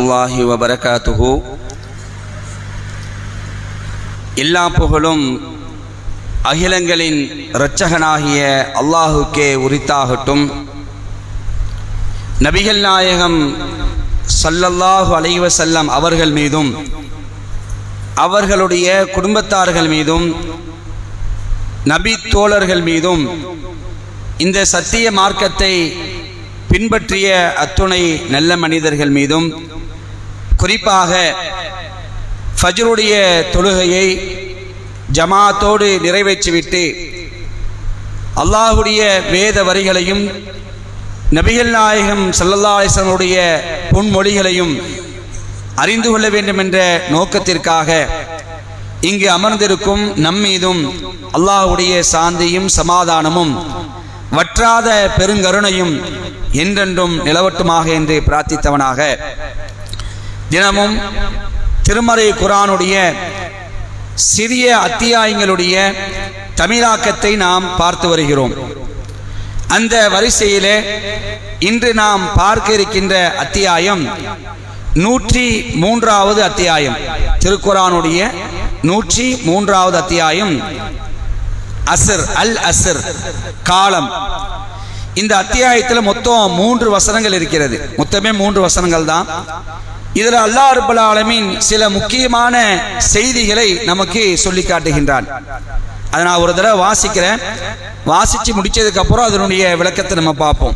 வரஹ்மத்துல்லாஹி வபரகாத்துஹு. எல்லா புகழும் அகிலங்களின் இரட்சகனாகிய அல்லாஹுக்கே உரித்தாகட்டும். நபிகள் நாயகம் ஸல்லல்லாஹு அலைஹி வஸல்லம் அவர்கள் மீதும் அவர்களுடைய குடும்பத்தார்கள் மீதும் நபி தோழர்கள் மீதும் இந்த சத்திய மார்க்கத்தை பின்பற்றிய அத்துணை நல்ல மனிதர்கள் மீதும், குறிப்பாக ஃபஜ்ருடைய தொழுகையை ஜமாத்தோடு நிறைவேற்றிவிட்டு அல்லாஹுடைய வேத வரிகளையும் நபிகள் நாயகம் ஸல்லல்லாஹு அலைஹி வஸல்லம் பொன்மொழிகளையும் அறிந்து கொள்ள வேண்டும் என்ற நோக்கத்திற்காக இங்கு அமர்ந்திருக்கும் நம்மீதும் அல்லாஹுடைய சாந்தியும் சமாதானமும் வற்றாத பெருங்கருணையும் என்றென்றும் நிலவட்டுமாக என்று பிரார்த்தித்தவனாக, தினமும் திருமறை குர்ஆனுடைய சிறிய அத்தியாயங்களுடைய தமிழாக்கத்தை நாம் பார்த்து வருகிறோம். அந்த வரிசையிலே இன்று நாம் பார்க்க இருக்கின்ற அத்தியாயம் 103வது அத்தியாயம். திருக்குர்ஆனுடைய 103வது அத்தியாயம் அஸ்ர், அல் அஸ்ர், காலம். இந்த அத்தியாயத்தில் மொத்தம் 3 வசனங்கள் இருக்கிறது. மொத்தமே 3 வசனங்கள் தான். இதில் அல்லாஹ் ரப்பல் ஆலமீன் சில முக்கியமான செய்திகளை நமக்கு சொல்லி காட்டுகின்றான். அதை நான் ஒரு தடவை வாசிக்கிறேன். வாசிச்சு முடிச்சதுக்கு அப்புறம் அதனுடைய விளக்கத்தை நம்ம பார்ப்போம்.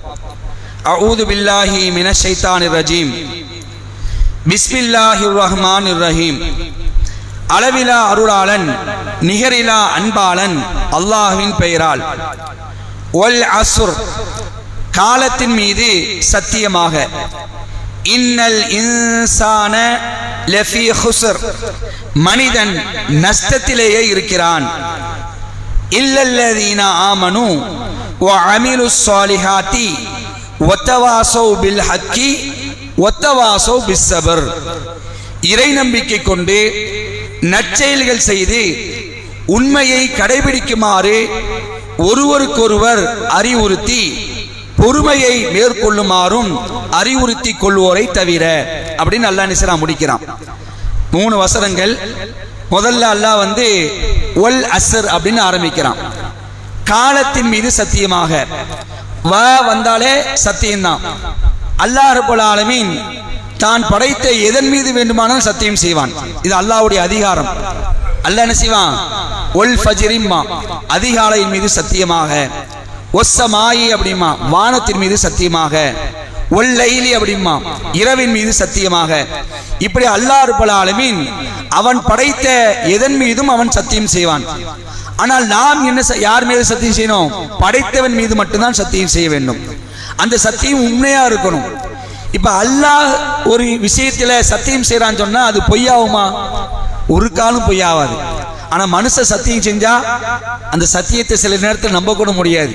அஊது பில்லாஹி மினஷ் ஷைத்தானிர் ரஜீம். பிஸ்மில்லாஹிர் ரஹ்மானிர் ரஹீம். அளவிலா அருளாளன் நிகரிலா அன்பாளன் அல்லாஹ்வின் பெயரால். வல் அஸ்ர், காலத்தின் மீது சத்தியமாக. இன்னல் இன்சான லஃபீ ஹுஸ்ர், மனிதன் நஷ்டத்திலேயே இருக்கிறான். இல்லல்லதீன ஆமனு வ அமிலுஸ் ஸாலிஹாத்தி வத்தவாஸௌ பில் ஹக்கி வத்தவாஸௌ பிஸ் ஸப்ர், இறை நம்பிக்கை கொண்டு நற்செயல்கள் செய்து உண்மையை கடைபிடிக்குமாறு ஒருவருக்கொருவர் அறிவுறுத்தி பொறுமையை மேற்கொள்ளுமாறும் அறிவுறுத்தி கொள்வோரை தவிர அப்படின்னு அல்லாஹ் நிசரா முடிக்கிறான். 3 வசனங்கள். முதல்ல அல்லாஹ் ஒல் அஸ்ர் அப்படின்னு ஆரம்பிக்கிறான். காலத்தின் மீது சத்தியமாக. வந்தாலே சத்தியம்தான். அல்லாஹ் ரப்பல் ஆலமீன் தான் படைத்த எதன் மீது வேண்டுமானாலும் சத்தியம் செய்வான். இது அல்லாஹ்வுடைய அதிகாரம். அல்லாஹ் என்ன செய்வான்? ஒல் ஃபஜ்ரிம்மா, அதிகாலையின் மீது சத்தியமாக. ஒஸ்ஸமாயி அப்படிமா, வானத்தின் மீது சத்தியமாக. ஒல் லைலி அப்படிமா, இரவின் மீது சத்தியமாக. இப்படி அல்லாஹ் ரப்பல் ஆலமீன் அவன் படைத்த எதன் மீதும் அவன் சத்தியம் செய்வான். ஆனால் நாம் என்ன, யார் மீது சத்தியம் செய்யணும்? படைத்தவன் மீது மட்டும்தான் சத்தியம் செய்ய வேண்டும். அந்த சத்தியம் உண்மையா இருக்கணும். இப்ப அல்லாஹ் ஒரு விஷயத்துல சத்தியம் செய்யறான்னு சொன்னா அது பொய்யாகுமா? ஒரு காலம் பொய்யாவாது. ஆனா மனுஷ சத்தியம் செஞ்சா அந்த சத்தியத்தை சில நேரத்தில் நம்ப கூட முடியாது.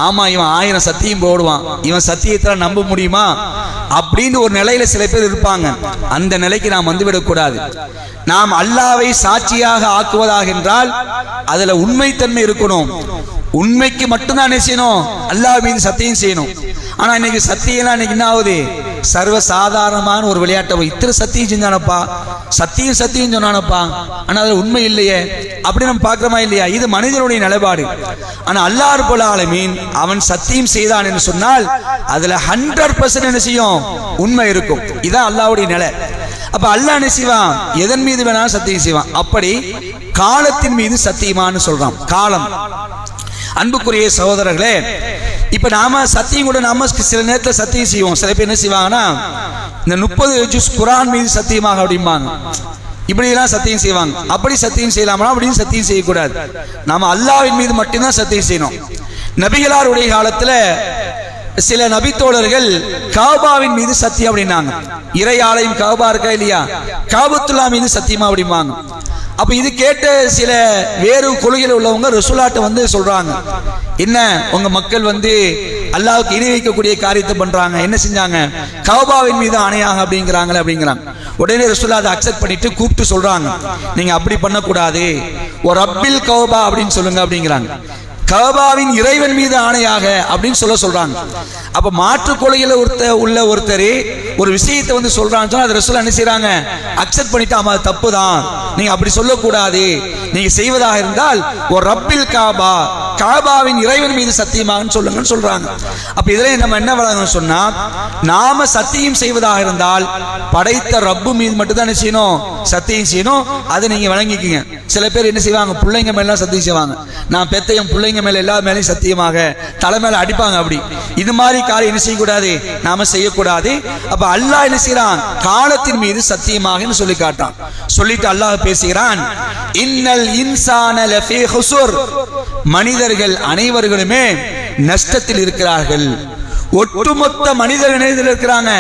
ஆமா, இவன் 1000 சத்தியம் போடுவான், இவன் சத்தியத்தை நம்ப முடியுமா அப்படின்னு ஒரு நிலையில சில பேர் இருப்பாங்க. அந்த நிலைக்கு நாம் வந்துவிடக்கூடாது. நாம் அல்லாஹ்வை சாட்சியாக ஆக்குவதாக என்றால் அதுல உண்மைத்தன்மை இருக்கணும். உண்மைக்கு மட்டும்தான் என்ன செய்யணும்? அல்லாஹ் மீது சத்தியம் செய்யணும். ஆனா இன்னைக்கு சத்தியம்லாம் இன்னைக்கு என்ன ஆகுது? சர்வ சாதாரணமான ஒரு விளையாட்டை. இத்தனை சத்தியம் செஞ்சானப்பா, சத்தியம் சொன்னானப்பா, ஆனா அதுல உண்மை இல்லையே அப்படி நம்ம பார்க்கிறோமா இல்லையா? இது மனிதனுடைய நிலைப்பாடு. ஆனா அல்லாஹ் ரப்பல் ஆலமீன் அவன் சத்தியம் செய்தான் என்று சொன்னால் அதுல 100% என்ன செய்யும்? உண்மை இருக்கும். இதான் அல்லாஹ்வுடைய நிலை. அப்ப அல்லாஹ் என்ன செய்வான்? எதன் மீது வேணாலும் சத்தியம் செய்வான். அப்படி காலத்தின் மீது சத்தியமானு சொல்றான். காலம். அன்புக்குரிய சகோதரர்களே, இப்ப நாம சத்தியம் கூட நாம சில நேரத்தில் சத்தியம் செய்வோம். சில பேர் என்ன செய்வாங்கன்னா இந்த 30 ஜுஸ் குர்ஆன் மீது சத்தியமாக அப்படிம்பாங்க. இப்படியெல்லாம் சத்தியம் செய்வாங்க. அப்படி சத்தியம் செய்யலாமா? அப்படின்னு சத்தியம் செய்யக்கூடாது. நாம அல்லாஹ்வின் மீது மட்டும்தான் சத்தியம் செய்யணும். நபிகளாருடைய காலத்துல சில நபித்தோழர்கள் காபாவின் மீது சத்தியம் அப்படின்னாங்க. இறை ஆலயம் காபா இருக்கா இல்லையா, காபத்துல்லா மீது சத்தியமா அப்படிம்பாங்க. அப்ப இது கேட்ட சில வேறு கொள்கையில் உள்ளவங்க ரசூலாட்ட சொல்றாங்க, என்ன உங்க மக்கள் அல்லாஹ்வுக்கு இணை வைக்கக்கூடிய காரியத்தை பண்றாங்க, என்ன செஞ்சாங்க? கஅபாவின் மீது ஆணையாக அப்படிங்கிறாங்களே அப்படிங்கிறாங்க. உடனே ரசூலுல்லாஹ் அதை அக்செப்ட் பண்ணிட்டு கூப்பிட்டு சொல்றாங்க, நீங்க அப்படி பண்ணக்கூடாது, ஒரு ரப்பில் கஅபா அப்படின்னு சொல்லுங்க அப்படிங்கிறாங்க. கஅபாவின் இறைவன் மீது ஆணையாக அப்படின்னு சொல்றாங்க. அப்ப மாற்று கொள்கையில உள்ள ஒருத்தர் ஒரு விஷயத்தை வந்து சொல்றான்னு சொன்னா அது ரசூல் என்ன செய்றாங்க, அக்செப்ட் பண்ணிட்டு ஆமா அது தப்பு தான், நீங்க அப்படி சொல்லக்கூடாது, நீங்க செய்வதாக இருந்தால் ஒரு ரப்பில் காபா, காபாவின் இறைவன் மீது சத்தியமாகன்னு சொல்லுங்கன்னு சொல்றாங்க. அப்ப இதுல நம்ம என்ன வழங்கணும் சொன்னா, நாம சத்தியம் செய்வதாக இருந்தால் படைத்த ரப்பு மீது மட்டும் தான் செய்யணும், சத்தியம் செய்யணும். அதை நீங்க வழங்கிக்கீங்க. சில பேர் என்ன செய்வாங்க, பிள்ளைங்க மேல சத்தியம் செய்வாங்க, நான் பெத்த என் பிள்ளைங்க மேல எல்லா மேலையும் சத்தியமாக, தலை மேல அடிப்பாங்க. அப்படி இது மாதிரி காரியம் என்ன செய்யக்கூடாது, நாம செய்யக்கூடாது. அப்ப அல்லாஹ் என்ன செய்யறான், காலத்தின் மீது சத்தியமாக சொல்லி காட்டான். சொல்லிட்டு அல்லாஹ் பேசுகிறான், இன்னல் இன்சான லஃபீ ஹுஸ்ர், மனிதர்கள் அனைவர்களுமே நஷ்டத்தில் இருக்கிறார்கள். ஒட்டுமொத்த மனிதர்கள் இருக்கிறாங்க,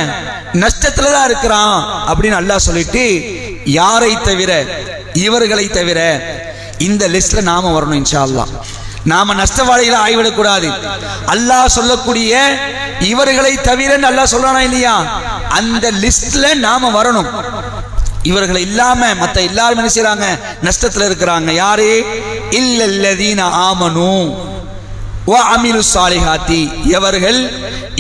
நஷ்டத்துல தான் இருக்கிறான் அப்படின்னு அல்லாஹ் சொல்லிட்டு, யாரை தவிர, இவர்களை தவிர இந்த லிஸ்ட்ல நாம வரணும். இன்ஷா அல்லாஹ் நாம நஷ்டவாளிகளை ஆய்விடக்கூடாது. அல்லாஹ் சொல்லக்கூடிய இவர்களை தவிர அல்லாஹ் சொல்றானா இல்லையா, அந்த லிஸ்ட்ல நாம வரணும். இவர்களை இல்லாம மத்த எல்லாரும் என்ன செய்றாங்க, நஷ்டத்துல இருக்கிறாங்க. யாரு, இல்லல்லதீன ஆமனு வ அமிலு சாலிஹாத்தி, எவர்கள்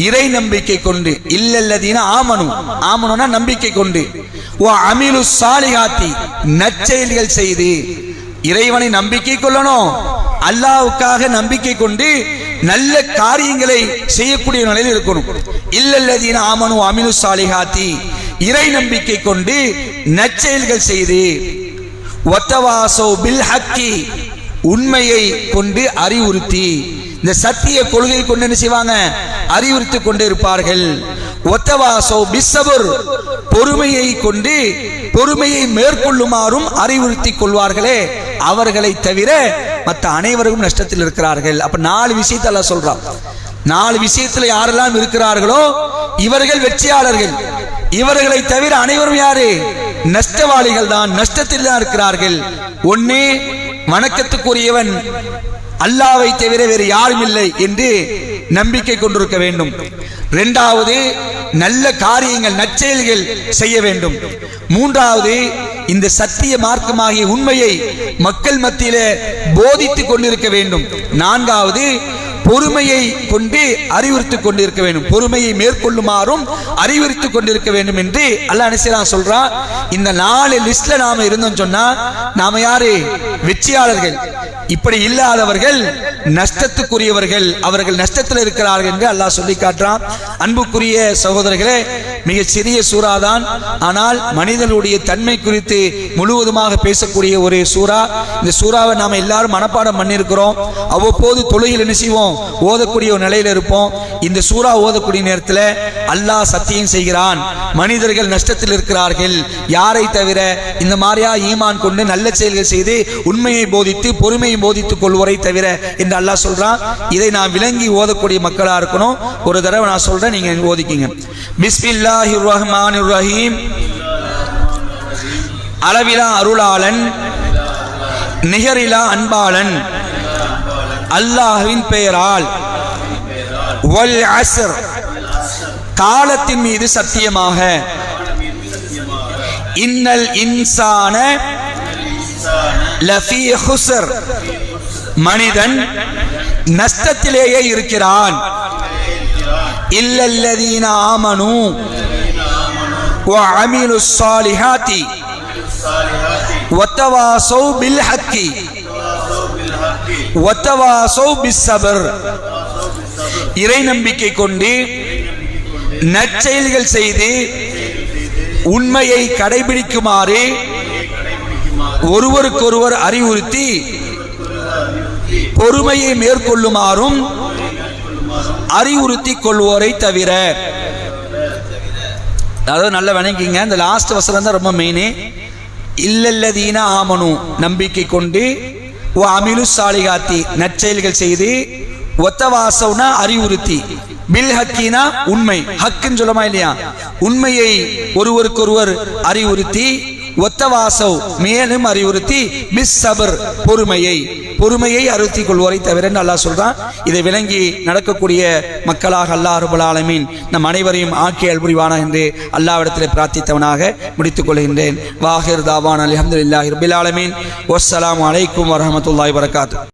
இறை நம்பிக்கை கொண்டு, இல்லல்லதீன ஆமனு, ஆமனுனா நம்பிக்கை கொண்டு, வ அமிலு சாலிஹாத்தி நற்செயல்கள் செய்து, இறைவனை நம்பிக்கை கொள்ளணும், அல்லாஹ்வுக்காக நம்பிக்கை கொண்டு நல்ல காரியங்களை செய்யக்கூடிய நிலையில் இருக்கணும். இல்லல்லதீன ஆமனு வ அமிலு சாலிஹாத்தி, இறை நம்பிக்கை கொண்டு நற்செயல்கள் செய்து, வத்தவாசௌ பில் ஹக்கி, உண்மையை கொண்டு அறிவுறுத்தி, இந்த சத்திய கொள்கை கொண்டு என்ன செய்வாங்க, அறிவுறுத்தி கொண்டு இருப்பார்கள். ஒத்தவாசௌ பிஸ்ஸபர், பொறுமையை கொண்டு பொறுமையை மேற்கொள்ளுமாறும் அறிவுறுத்தி கொள்வார்களே, அவர்களை தவிர மற்ற அனைவரும் நஷ்டத்தில் இருக்கிறார்கள். அப்ப 4 விஷயத்தை அல்லாஹ் சொல்றான். 4 விஷயத்துல யாரெல்லாம் இருக்கிறார்களோ இவர்கள் வெற்றியாளர்கள், இவர்களை தவிர அனைவரும் யாரு, நஷ்டவாளிகள் தான், நஷ்டத்தில் தான் இருக்கிறார்கள். ஒன்னே வணக்கத்துக்குரியவன் அல்லாஹ்வை தவிர வேறு யாரும் இல்லை என்று நம்பிக்கை கொண்டிருக்க வேண்டும். இரண்டாவது, நல்ல காரியங்கள் நற்செயல்கள் செய்ய வேண்டும். மூன்றாவது, இந்த சத்திய மார்க்கமாகிய உண்மையை மக்கள் மத்தியிலே போதித்துக் கொண்டிருக்க வேண்டும். நான்காவது, பொறுமையை கொண்டு அறிவுறுத்திக் கொண்டிருக்க வேண்டும், பொறுமையை மேற்கொள்ளுமாறும் அறிவுறுத்திக் கொண்டிருக்க வேண்டும் என்று அல்லாஹ் அனுசரித்து சொல்றான். இந்த 4 லிஸ்ட்ல நாம இருந்தோம் சொன்னா நாம யாரு, வெற்றியாளர்கள். இப்படி இல்லாதவர்கள் நஷ்டத்துக்குரியவர்கள், அவர்கள் நஷ்டத்தில் இருக்கிறார்கள் என்று அல்லாஹ் சொல்லி காட்டுறான். அன்புக்குரிய சகோதரர்களே, மிக சிறிய சூறா தான், ஆனால் மனிதனுடைய தன்மை குறித்து முழுவதுமாக பேசக்கூடிய ஒரு சூறா. இந்த சூறாவை நாம எல்லாரும் மனப்பாடம் பண்ணியிருக்கிறோம். அவ்வப்போது தொழுகையில் என்ன செய்வோம், ஓதக்கூடிய ஒரு நிலையில் இருப்போம். இந்த சூறா ஓதக்கூடிய நேரத்தில் அல்லாஹ் சத்தியம் செய்கிறான், மனிதர்கள் நஷ்டத்தில் இருக்கிறார்கள், யாரை தவிர இந்த மாதிரியா ஈமான் கொண்டு நல்ல செயல்கள் செய்து உண்மையை போதித்து பொறுமையை போதித்துக் கொள்வோரை தவிர என்று அல்லாஹ் சொல்றான். இதை நான் விளங்கி ஓதக்கூடிய மக்களா இருக்கணும். ஒரு தடவை நான் சொல்றேன், நீங்க ஓதிக்கிங்க. பிஸ்மில்லாஹிர் ரஹ்மானிர் ரஹீம். அளவிலா அருளாளன் நிகரிலா அன்பாளன் அல்லாஹ்வின் பெயரால். வல் அஸ்ர், காலத்தின் மீது சத்தியமாக. இன்னல் இன்சான லஃபீ ஹுஸ்ர், மனிதன் நஷ்டத்திலேயே இருக்கிறான். இல்லல்லதீன ஆமனு வ அமிலுஸ் ஸாலிஹாத்தி வத்தவாஸௌ பில் ஹக்கி வத்தவாஸௌ பிஸ்ஸபர், இறை நம்பிக்கை கொண்டு நற்செயல்கள் செய்து உண்மையை கடைபிடிக்குமாறு ஒருவருக்கொருவர் அறிவுறுத்தி பொறுமையை மேற்கொள்ளுமாறும் அறிவுறுத்தி கொள்வோரை தவிர. அதாவது நல்ல வணங்கிங்க, இந்த லாஸ்ட் வசனம் தான் ரொம்ப மெயினே. இல்லல்லதீன ஆமனு, நம்பிக்கை கொண்டு, ஓ அமிலு சாலிகாத்தி, நற்செயல்கள் செய்து, ஒத்தவாசவுனா அறிவுறுத்தி, பில் ஹக்கினா உண்மை, ஹக்குன்னு சொல்லுமா இல்லையா, உண்மையை ஒருவருக்கொருவர் அறிவுறுத்தி, ஒத்தவாசவ் மேலும் அறிவுறுத்தி, பிஸ் சபர் பொறுமையை அறிவுறுத்திக் கொள்வோரை தவிர அல்லாஹ் சொல்றான். இதை விளங்கி நடக்கக்கூடிய மக்களாக அல்லாஹ் ரப்பல் ஆலமீன் நம் அனைவரையும் ஆக்கி அல்புரிவானா என்று அல்லாஹ்விடத்தில் பிரார்த்தித்தவனாக முடித்துக் கொள்கின்றேன். வாஹிர் தாவான் அல்ஹம்துலில்லாஹி ரப்பில் ஆலமீன். வஸ்ஸலாமு அலைக்கும் வரஹ்மத்துல்லாஹி வபரகாத்துஹு.